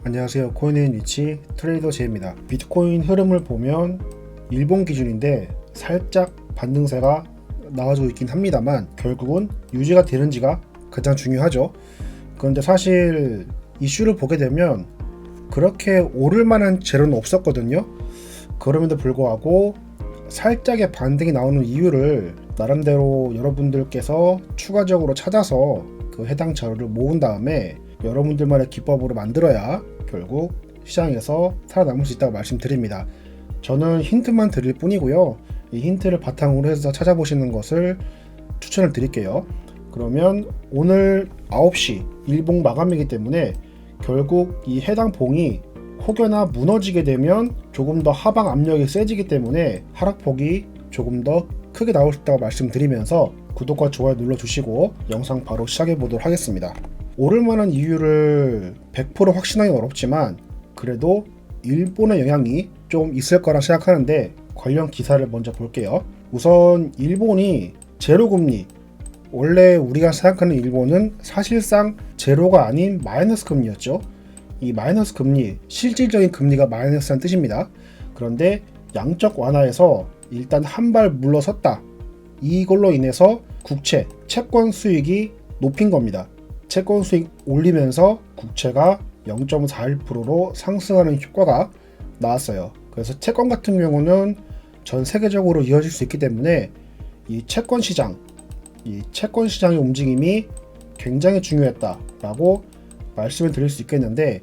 안녕하세요. 코인의 위치 트레이더 제입니다. 비트코인 흐름을 보면 일본 기준인데 살짝 반등세가 나와주고 있긴 합니다만 결국은 유지가 되는지가 가장 중요하죠. 그런데 사실 이슈를 보게 되면 그렇게 오를 만한 재료는 없었거든요. 그럼에도 불구하고 살짝의 반등이 나오는 이유를 나름대로 여러분들께서 추가적으로 찾아서 그 해당 자료를 모은 다음에 여러분들만의 기법으로 만들어야 결국 시장에서 살아남을 수 있다고 말씀드립니다. 저는 힌트만 드릴 뿐이고요. 이 힌트를 바탕으로 해서 찾아보시는 것을 추천을 드릴게요. 그러면 오늘 9시 일봉 마감이기 때문에 결국 이 해당 봉이 혹여나 무너지게 되면 조금 더 하방 압력이 세지기 때문에 하락폭이 조금 더 크게 나올 수 있다고 말씀드리면서 구독과 좋아요 눌러주시고 영상 바로 시작해 보도록 하겠습니다. 오를 만한 이유를 100% 확신하기 어렵지만 그래도 일본의 영향이 좀 있을 거라 생각하는데 관련 기사를 먼저 볼게요. 우선 일본이 제로금리, 원래 우리가 생각하는 일본은 사실상 제로가 아닌 마이너스 금리였죠. 이 마이너스 금리, 실질적인 금리가 마이너스라는 뜻입니다. 그런데 양적 완화에서 일단 한 발 물러섰다. 이걸로 인해서 국채, 채권 수익이 높인 겁니다. 채권 수익 올리면서 국채가 0.41%로 상승하는 효과가 나왔어요. 그래서 채권 같은 경우는 전 세계적으로 이어질 수 있기 때문에 이 채권 시장의 움직임이 굉장히 중요했다라고 말씀을 드릴 수 있겠는데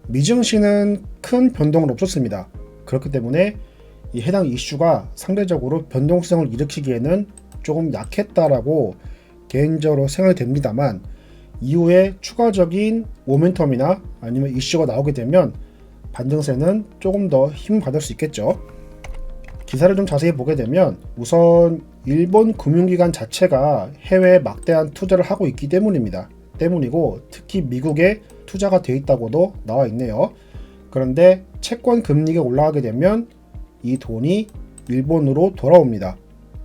미증시는 큰 변동은 없었습니다. 그렇기 때문에 이 해당 이슈가 상대적으로 변동성을 일으키기에는 조금 약했다라고 개인적으로 생각이 됩니다만 이후에 추가적인 모멘텀이나 아니면 이슈가 나오게 되면 반등세는 조금 더 힘받을 수 있겠죠. 기사를 좀 자세히 보게 되면 우선 일본 금융기관 자체가 해외에 막대한 투자를 하고 있기 때문이고 특히 미국에 투자가 돼 있다고도 나와 있네요. 그런데 채권 금리가 올라가게 되면 이 돈이 일본으로 돌아옵니다.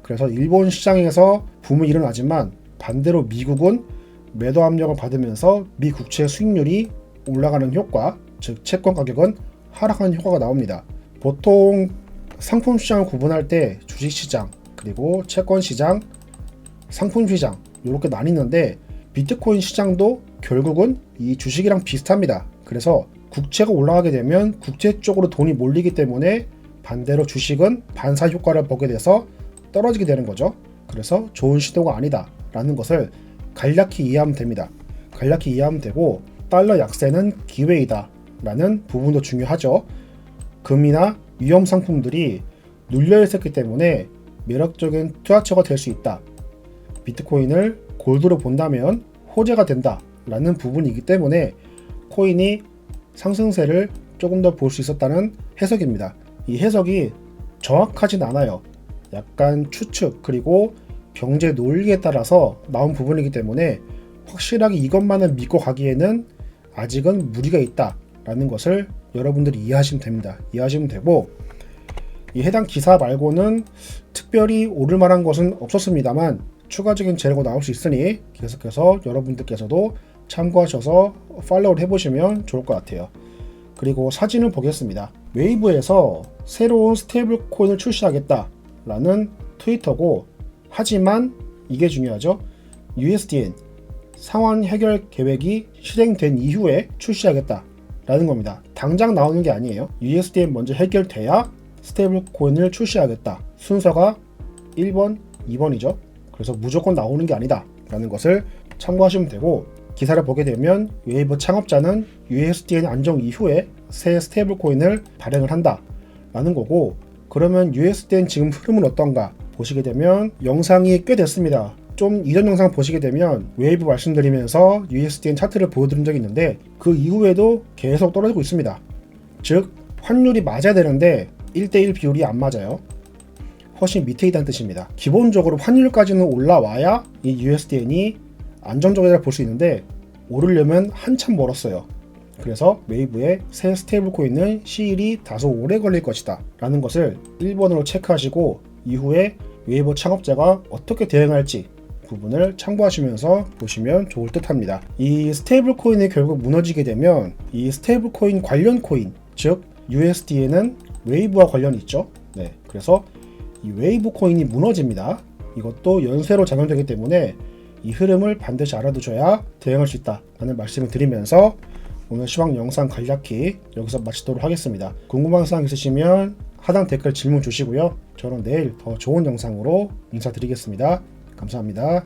그래서 일본 시장에서 붐이 일어나지만 반대로 미국은 매도 압력을 받으면서 미 국채 수익률이 올라가는 효과, 즉 채권 가격은 하락하는 효과가 나옵니다. 보통 상품 시장을 구분할 때 주식 시장, 그리고 채권 시장, 상품 시장 이렇게 나뉘는데 비트코인 시장도 결국은 이 주식이랑 비슷합니다. 그래서 국채가 올라가게 되면 국채 쪽으로 돈이 몰리기 때문에 반대로 주식은 반사 효과를 보게 돼서 떨어지게 되는 거죠. 그래서 좋은 시도가 아니다라는 것을 간략히 이해하면 됩니다. 간략히 이해하면 되고 달러 약세는 기회이다 라는 부분도 중요하죠. 금이나 위험 상품들이 눌려 있었기 때문에 매력적인 투자처가 될 수 있다. 비트코인을 골드로 본다면 호재가 된다 라는 부분이기 때문에 코인이 상승세를 조금 더 볼 수 있었다는 해석입니다. 이 해석이 정확하진 않아요. 약간 추측 그리고 경제 논리에 따라서 나온 부분이기 때문에 확실하게 이것만을 믿고 가기에는 아직은 무리가 있다라는 것을 여러분들이 이해하시면 됩니다. 이해하시면 되고 이 해당 기사 말고는 특별히 오를 만한 것은 없었습니다만 추가적인 재료가 나올 수 있으니 계속해서 여러분들께서도 참고하셔서 팔로우를 해보시면 좋을 것 같아요. 그리고 사진을 보겠습니다. 웨이브에서 새로운 스테이블 코인을 출시하겠다라는 트위터고 하지만 이게 중요하죠. USDN 상환 해결 계획이 실행된 이후에 출시하겠다라는 겁니다. 당장 나오는 게 아니에요. USDN 먼저 해결돼야 스테이블 코인을 출시하겠다. 순서가 1번, 2번이죠. 그래서 무조건 나오는 게 아니다 라는 것을 참고하시면 되고 기사를 보게 되면 웨이브 창업자는 USDN 안정 이후에 새 스테이블 코인을 발행을 한다 라는 거고 그러면 USDN 지금 흐름은 어떤가 보시게 되면 영상이 꽤 됐습니다. 좀 이전 영상 보시게 되면 웨이브 말씀드리면서 USDN 차트를 보여드린 적이 있는데 그 이후에도 계속 떨어지고 있습니다. 즉 환율이 맞아야 되는데 1대1 비율이 안 맞아요. 훨씬 밑에 있다는 뜻입니다. 기본적으로 환율까지는 올라와야 이 USDN이 안정적이라고 볼 수 있는데 오르려면 한참 멀었어요. 그래서 웨이브의 새 스테이블 코인은 시일이 다소 오래 걸릴 것이다 라는 것을 1번으로 체크하시고 이후에 웨이브 창업자가 어떻게 대응할지 부분을 참고하시면서 보시면 좋을 듯 합니다. 이 스테이블 코인이 결국 무너지게 되면 이 스테이블 코인 관련 코인, 즉 USD에는 웨이브와 관련이 있죠. 네, 그래서 이 웨이브 코인이 무너집니다. 이것도 연쇄로 작용되기 때문에 이 흐름을 반드시 알아두셔야 대응할 수 있다라는 말씀을 드리면서 오늘 시황 영상 간략히 여기서 마치도록 하겠습니다. 궁금한 사항 있으시면 하단 댓글 질문 주시고요. 저는 내일 더 좋은 영상으로 인사드리겠습니다. 감사합니다.